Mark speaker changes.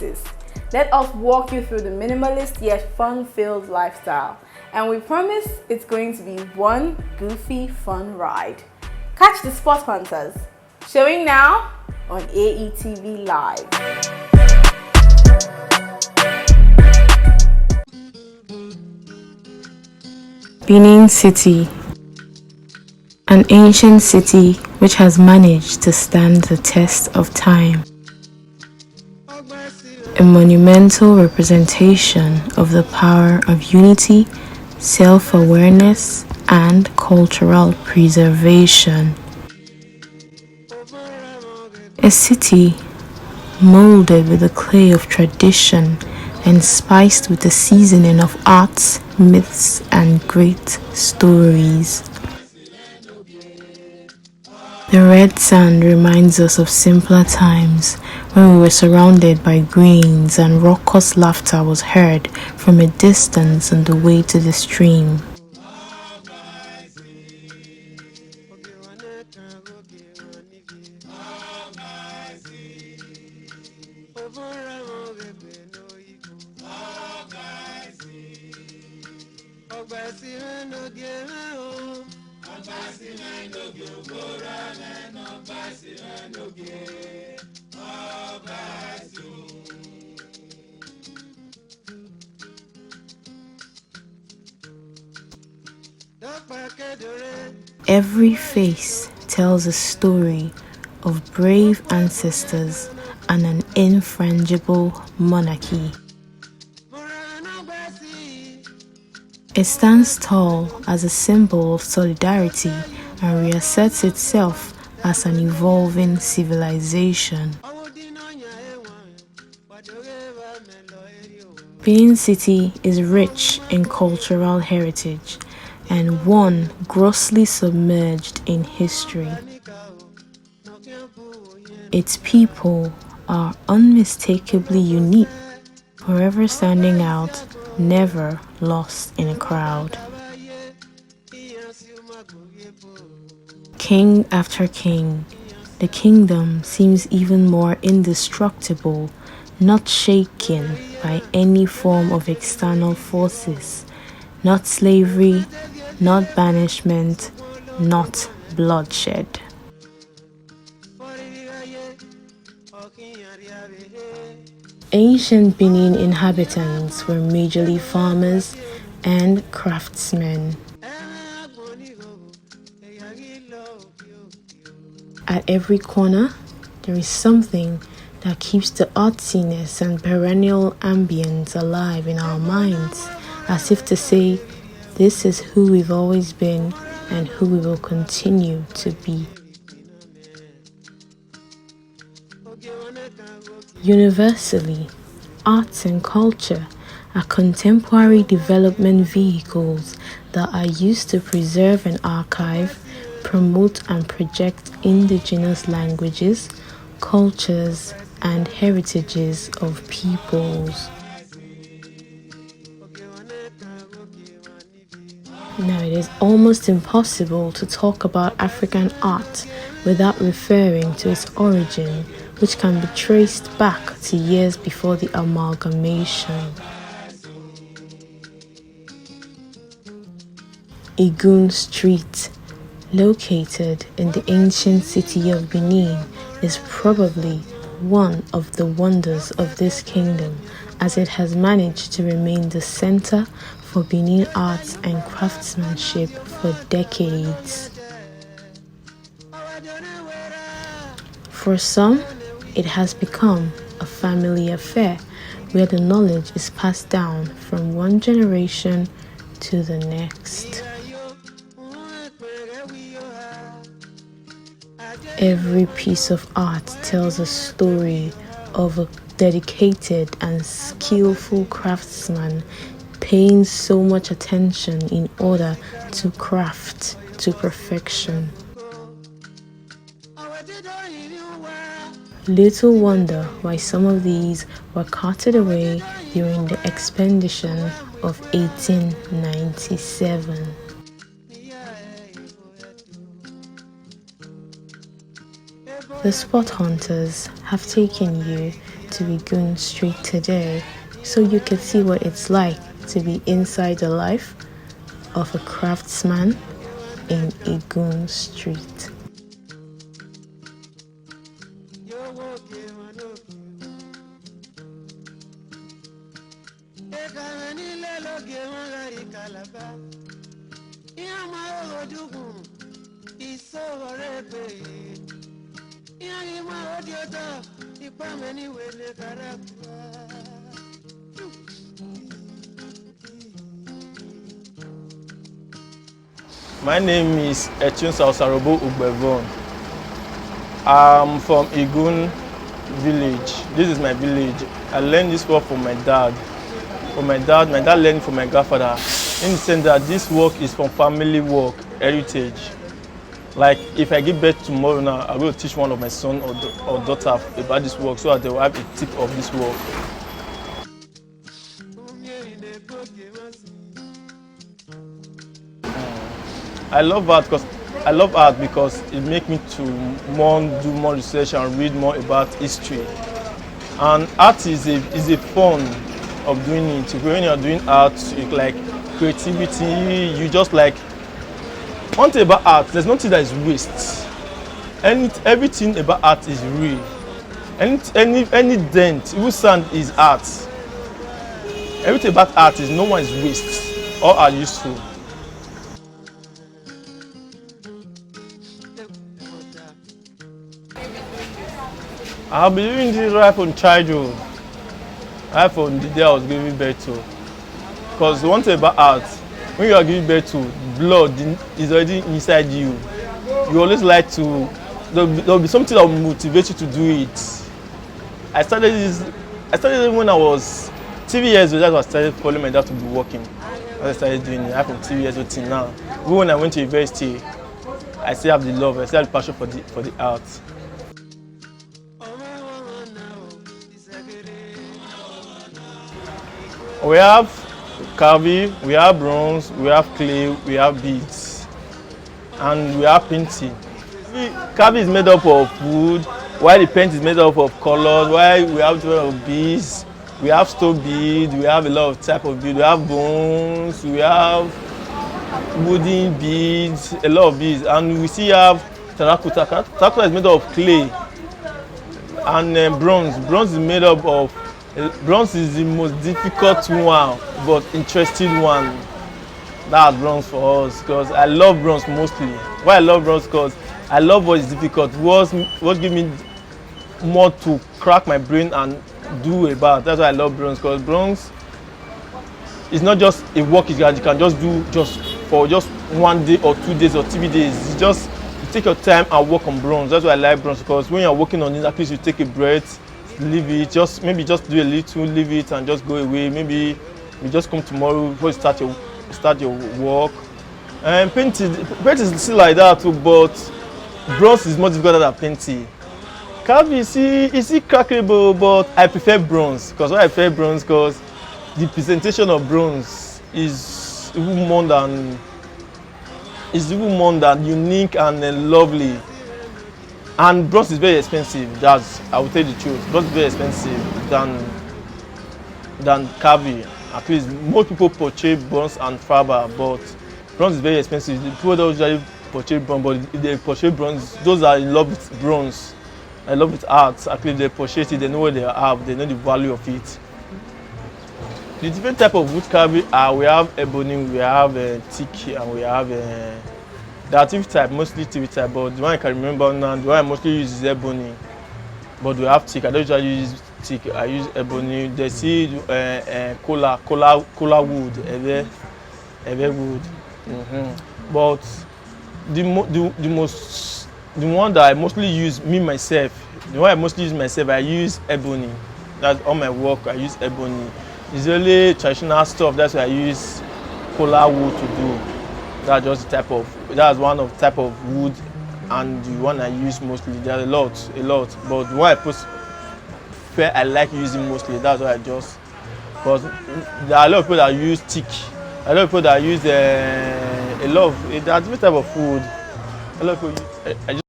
Speaker 1: spaces. Let us walk you through the minimalist yet fun-filled lifestyle. And we promise it's going to be one goofy, fun ride. Catch the Spot Hunters, showing now on AETV Live.
Speaker 2: Benin City, an ancient city which has managed to stand the test of time. A monumental representation of the power of unity, self-awareness, and cultural preservation. A city molded with the clay of tradition and spiced with the seasoning of arts, myths, and great stories. The red sand reminds us of simpler times when we were surrounded by greens and raucous laughter was heard from a distance on the way to the stream. Every face tells a story of brave ancestors and an infrangible monarchy. It stands tall as a symbol of solidarity and reasserts itself as an evolving civilization. Benin City is rich in cultural heritage and one grossly submerged in history. Its people are unmistakably unique, forever standing out, never lost in a crowd. King after king, the kingdom seems even more indestructible, not shaken by any form of external forces, not slavery, not banishment, not bloodshed. Ancient Benin inhabitants were majorly farmers and craftsmen. At every corner, there is something that keeps the artsiness and perennial ambience alive in our minds, as if to say, this is who we've always been and who we will continue to be. Universally, arts and culture are contemporary development vehicles that are used to preserve and archive, promote and project indigenous languages, cultures, and heritages of peoples. Now, it is almost impossible to talk about African art without referring to its origin, which can be traced back to years before the amalgamation. IGUN Street, located in the ancient city of Benin, is probably one of the wonders of this kingdom, as it has managed to remain the center for Benin arts and craftsmanship for decades. For some, it has become a family affair where the knowledge is passed down from one generation to the next. Every piece of art tells a story of a dedicated and skillful craftsman paying so much attention in order to craft to perfection. Little wonder why some of these were carted away during the expedition of 1897. The Spot Hunters have taken you to IGUN Street today so you could see what it's like to be inside the life of a craftsman in IGUN Street.
Speaker 3: My name is Sarobo Ugbevon. I'm from IGUN village. This is my village. I learned this work from my dad. My dad learned from my grandfather. In the sense that this work is from family work, heritage. Like if I give birth tomorrow now, I will teach one of my son or daughter about this work so that they will have a tip of this work. I love art because it makes me to do more research and read more about history. And art is a fun of doing it. When you're doing art, it's like creativity. You just like one thing about art. There's nothing that is waste. Everything about art is real. Any dent, even sand is art. Everything about art is no one is waste. All are useful. I've been doing this right from childhood, right from the day I was giving birth to. Because one thing about art, when you are giving birth to, blood is already inside you. You always like to, there'll be something that will motivate you to do it. I started when I was 3 years old. That's when I started following my dad to be working. I started doing it right from 3 years old till now. Even when I went to university, I still have the love, I still have the passion for the art. We have carving, we have bronze, we have clay, we have beads, and we have painting. Carving is made up of wood, while the paint is made up of colors, while we have different beads, we have stone beads, we have a lot of type of beads, we have bones, we have wooden beads, a lot of beads, and we still have terracotta. Terracotta is made up of clay, and bronze. Bronze is made up of bronze is the most difficult one, but interesting one. That's bronze for us because I love bronze mostly. Why I love bronze? Because I love what is difficult. What gives me more to crack my brain and do about. That's why I love bronze, because bronze is not just a work you can just do for 1 day or 2 days or 3 days. It's just you take your time and work on bronze. That's why I like bronze, because when you're working on it, at least you take a breath. Leave it, maybe just do a little, leave it and just go away. Maybe you just come tomorrow before you start your work. And paint is still like that too, but bronze is more difficult than painting. Carving is crackable, but I prefer bronze. Because why I prefer bronze? Because the presentation of bronze is even more than unique and lovely. And bronze is very expensive. I will tell you the truth. Bronze is very expensive than carving. At least most people purchase bronze and fiber, but bronze is very expensive. The people don't usually purchase bronze, but if they purchase bronze, those are in love with bronze, in love with art. At least they purchase it. They know what they have. They know the value of it. The different type of wood carving are: we have ebony, we have teak, and we have. There are TV type, mostly TV type, but the one I can remember now, the one I mostly use is ebony. But we have teak. I don't usually use teak. I use ebony. They see cola wood, ebe wood. But the one that I mostly use myself, I use ebony. That's all my work. I use ebony. It's only traditional stuff. That's why I use cola wood to do. That's just the that's one of type of wood, and the one I use mostly. There are a lot. But the one I like using mostly. That's what I just. But there are a lot of people that use teak. A lot of people that use there are different type of food. A lot of people use.